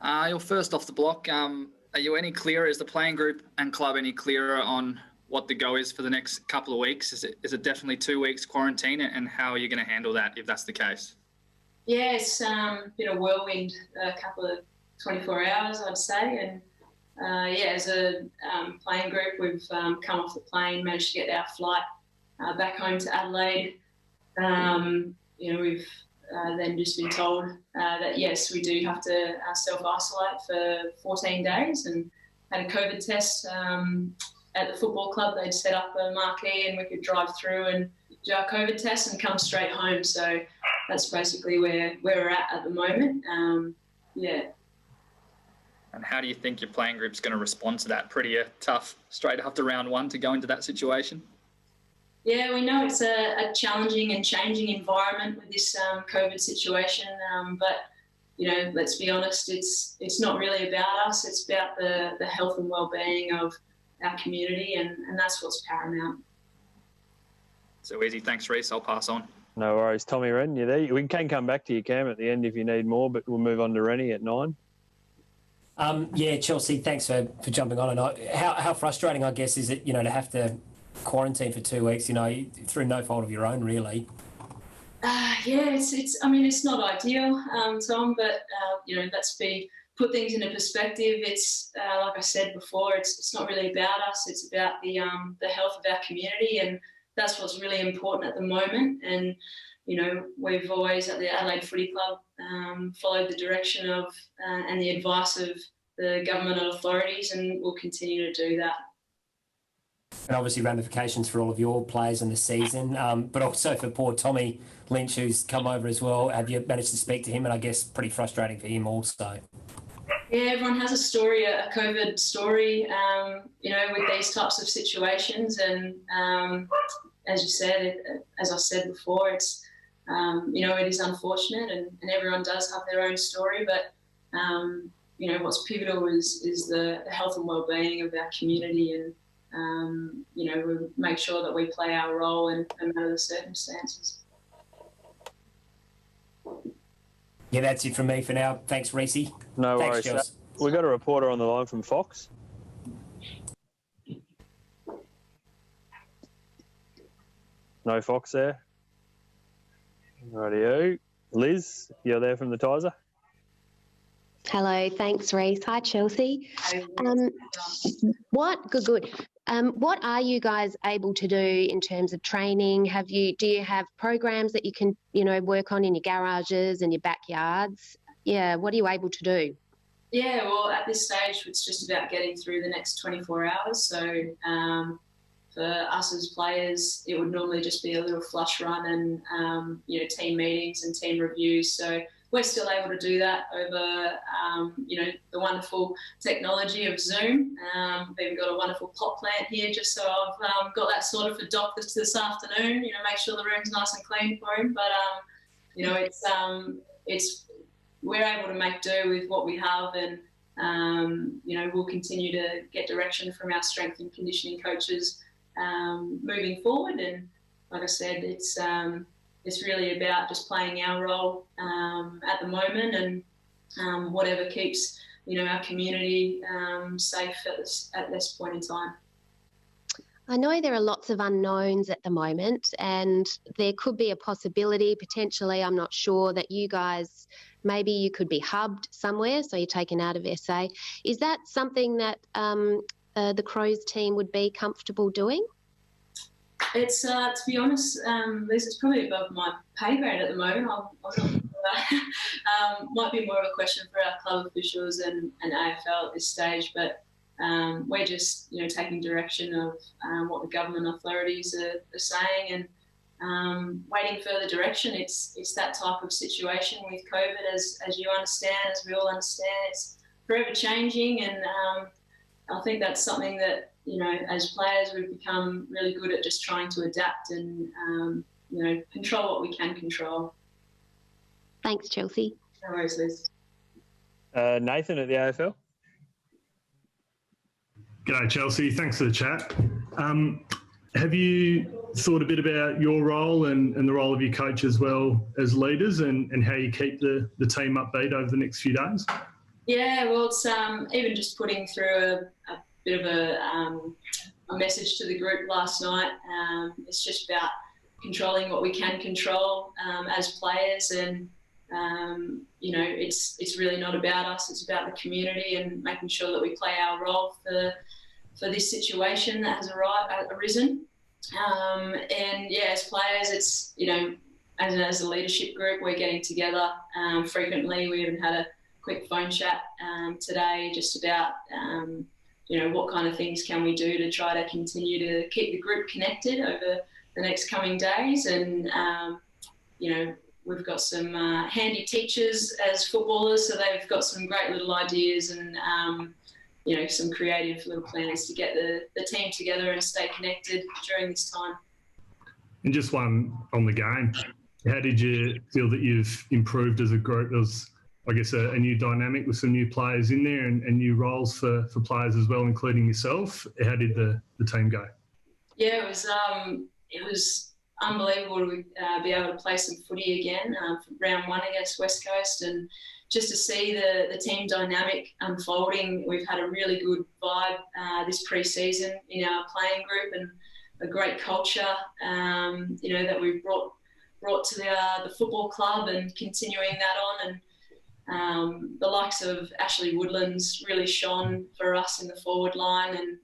You're first off the block. Are you any clearer? Is the playing group and club any clearer on what the go is for the next couple of weeks? Is it definitely 2 weeks quarantine, and how are you going to handle that if that's the case? Yeah, it's been a whirlwind, a couple of 24 hours, I'd say. And as a playing group, we've come off the plane, managed to get our flight back home to Adelaide. We've then just been told that, yes, we do have to self-isolate for 14 days, and had a COVID test at the football club. They'd set up a marquee and we could drive through and do our COVID test and come straight home. So that's basically where we're at the moment. And how do you think your playing group's going to respond to that? Pretty tough straight after round one to go into that situation? Yeah, we know it's a challenging and changing environment with this COVID situation, but let's be honest, it's not really about us. It's about the health and well-being of our community, and that's what's paramount. So easy. Thanks, Reece. I'll pass on. No worries. Tommy Wren, you there? We can come back to you, Cam, at the end if you need more, but we'll move on to Rennie at 9. Chelsea, thanks for jumping on. And how frustrating, I guess, is it, to have to quarantine for 2 weeks, through no fault of your own, really? It's not ideal, Tom, but, let's put things into perspective. It's, like I said before, it's not really about us. It's about the health of our community, and that's what's really important at the moment. And, we've always at the Adelaide Footy Club followed the direction of and the advice of the government and authorities, and we'll continue to do that. And obviously ramifications for all of your players in the season, but also for poor Tommy Lynch, who's come over as well. Have you managed to speak to him? And I guess pretty frustrating for him also. Yeah, everyone has a story, a COVID story, with these types of situations. And as I said before, it's, it is unfortunate, and everyone does have their own story. But, what's pivotal is the health and well-being of our community, and, we make sure that we play our role in no matter the circumstances. Yeah, that's it from me for now. Thanks, Reece. No worries. We've got a reporter on the line from Fox. No Fox there. Rightio. Liz, you're there from the Tizer? Hello, thanks, Reece. Hi, Chelsea. Good. What are you guys able to do in terms of training? Do you have programs that you can, work on in your garages and your backyards? Yeah, what are you able to do? Yeah, well, at this stage, it's just about getting through the next 24 hours. So for us as players, it would normally just be a little flush run and, team meetings and team reviews. So we're still able to do that over, the wonderful technology of Zoom. We've even got a wonderful pot plant here, just so I've got that sorted for doctors this afternoon, make sure the room's nice and clean for him. But, we're able to make do with what we have, and, we'll continue to get direction from our strength and conditioning coaches moving forward. And like I said, it's really about just playing our role at the moment, and whatever keeps our community safe at this point in time. I know there are lots of unknowns at the moment, and there could be a possibility, potentially, I'm not sure, that you guys, maybe you could be hubbed somewhere, so you're taken out of SA. Is that something that the Crows team would be comfortable doing? It's, to be honest, Liz, it's probably above my pay grade at the moment. I'm not sure. Might be more of a question for our club officials and AFL at this stage, but we're just, taking direction of what the government authorities are saying, and waiting further direction. It's that type of situation with COVID, as you understand, as we all understand. It's forever changing, and I think that's something that, as players, we've become really good at just trying to adapt and, control what we can control. Thanks, Chelsea. No worries, Liz. Nathan at the AFL. G'day, Chelsea. Thanks for the chat. Have you thought a bit about your role and the role of your coach as well as leaders, and how you keep the team upbeat over the next few days? Yeah, well, it's even just putting through a bit of a message to the group last night. It's just about controlling what we can control as players, and it's really not about us. It's about the community and making sure that we play our role for this situation that has arisen. And yeah, as players, it's as a leadership group, we're getting together frequently. We even had a quick phone chat today just about what kind of things can we do to try to continue to keep the group connected over the next coming days. And we've got some handy teachers as footballers, so they've got some great little ideas and some creative little plans to get the team together and stay connected during this time. And just one on the game. How did you feel that you've improved as a group? There was, I guess, a new dynamic with some new players in there and new roles for players as well, including yourself. How did the team go? Yeah, it was unbelievable to be able to play some footy again for round one against West Coast, and just to see the team dynamic unfolding. We've had a really good vibe this pre-season in our playing group, and a great culture that we've brought to the football club, and continuing that on. And the likes of Ashley Woodlands really shone for us in the forward line, and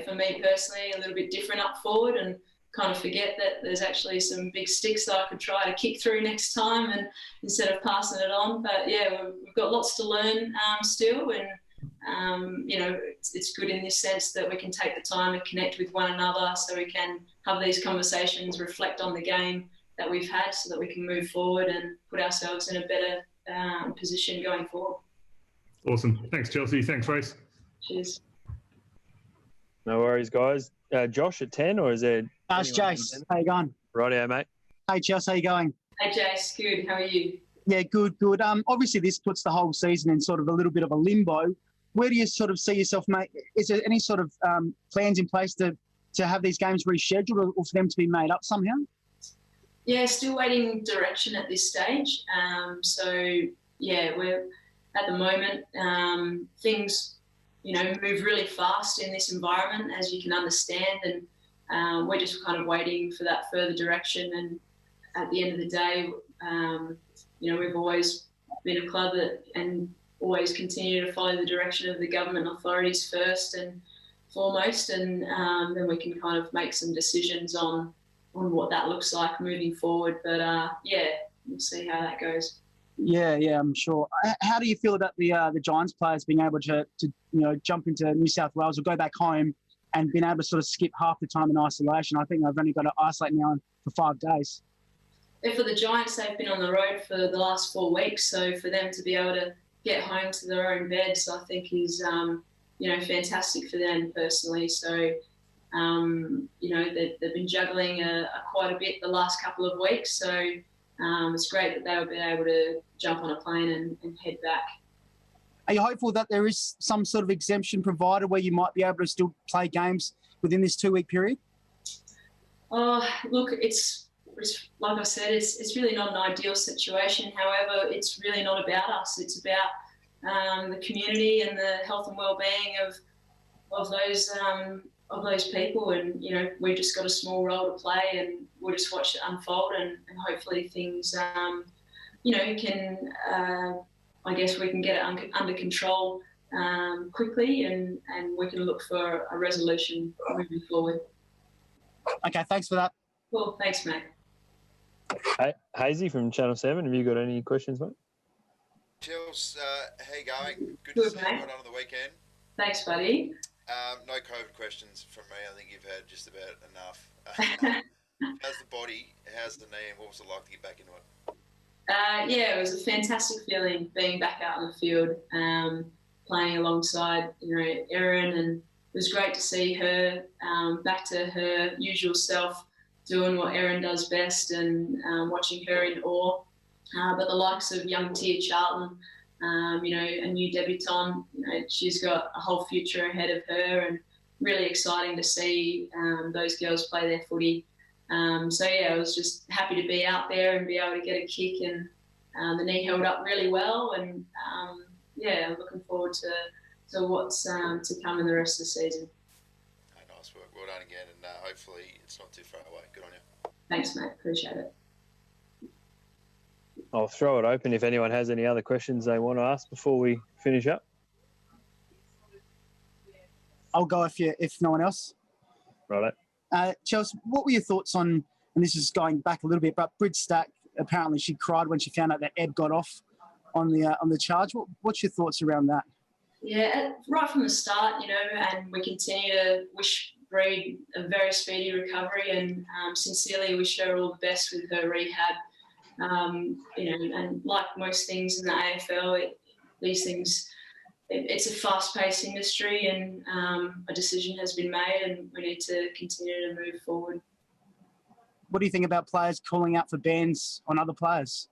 for me personally, a little bit different up forward, and kind of forget that there's actually some big sticks that I could try to kick through next time, and instead of passing it on. But yeah, we've got lots to learn still, and it's good in this sense that we can take the time and connect with one another, so we can have these conversations, reflect on the game that we've had, so that we can move forward and put ourselves in a better position going forward. Awesome. Thanks, Chelsea. Thanks, Reece. Cheers. No worries, guys. Josh at 10, or is there... It's Jace. How you going? Rightio, mate. Hey, Chelsea, how you going? Hey, Jace. Good. How are you? Yeah, good. Obviously, this puts the whole season in sort of a little bit of a limbo. Where do you sort of see yourself, mate? Is there any sort of plans in place to have these games rescheduled, or for them to be made up somehow? Yeah, still waiting direction at this stage. We're at the moment, things, move really fast in this environment, as you can understand, and we're just kind of waiting for that further direction. And at the end of the day, we've always been a club and always continue to follow the direction of the government authorities first and foremost, and then we can kind of make some decisions on what that looks like moving forward. But we'll see how that goes. Yeah, I'm sure. How do you feel about the Giants players being able to jump into New South Wales or go back home and being able to sort of skip half the time in isolation? I think they've only got to isolate now for 5 days. Yeah, for the Giants, they've been on the road for the last 4 weeks, so for them to be able to get home to their own beds, I think is fantastic for them personally. So they've been juggling quite a bit the last couple of weeks, so it's great that they'll be able to jump on a plane and head back. Are you hopeful that there is some sort of exemption provided where you might be able to still play games within this 2-week period? Oh, look, it's like I said, it's really not an ideal situation. However, it's really not about us. It's about the community and the health and well-being of those people. And we've just got a small role to play, and we'll just watch it unfold, and hopefully things I guess we can get it under control quickly, and we can look for a resolution moving forward. Okay, thanks for that. Cool, thanks, mate. Hey, Hazy from Channel 7, have you got any questions, mate? Chels, how you going? Good Good, to see you. mate. Well done on the weekend. Thanks, buddy. No COVID questions from me. I think you've had just about enough. How's the body? How's the knee? And what was it like to get back into it? It was a fantastic feeling being back out in the field, playing alongside Erin, and it was great to see her back to her usual self, doing what Erin does best, and watching her in awe. But the likes of young Tia Charlton, a new debutante, she's got a whole future ahead of her, and really exciting to see those girls play their footy. I was just happy to be out there and be able to get a kick and the knee held up really well, and I'm looking forward to what's to come in the rest of the season. Nice work. Well done again, and hopefully it's not too far away. Good on you. Thanks, mate. Appreciate it. I'll throw it open if anyone has any other questions they want to ask before we finish up. I'll go if no one else. Right. Chelsea, what were your thoughts on, and this is going back a little bit, but Brid Stack, apparently she cried when she found out that Ed got off on the charge. What's your thoughts around that? Yeah, right from the start, and we continue to wish Brid a very speedy recovery, and sincerely wish her all the best with her rehab. And like most things in the AFL, these things, it's a fast-paced industry, and a decision has been made, and we need to continue to move forward. What do you think about players calling out for bans on other players?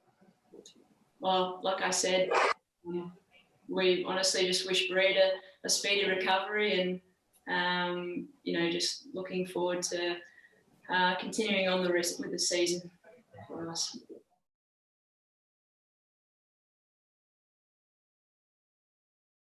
Well, like I said, we honestly just wish Brid a speedy recovery, and just looking forward to continuing on the rest with the season for us.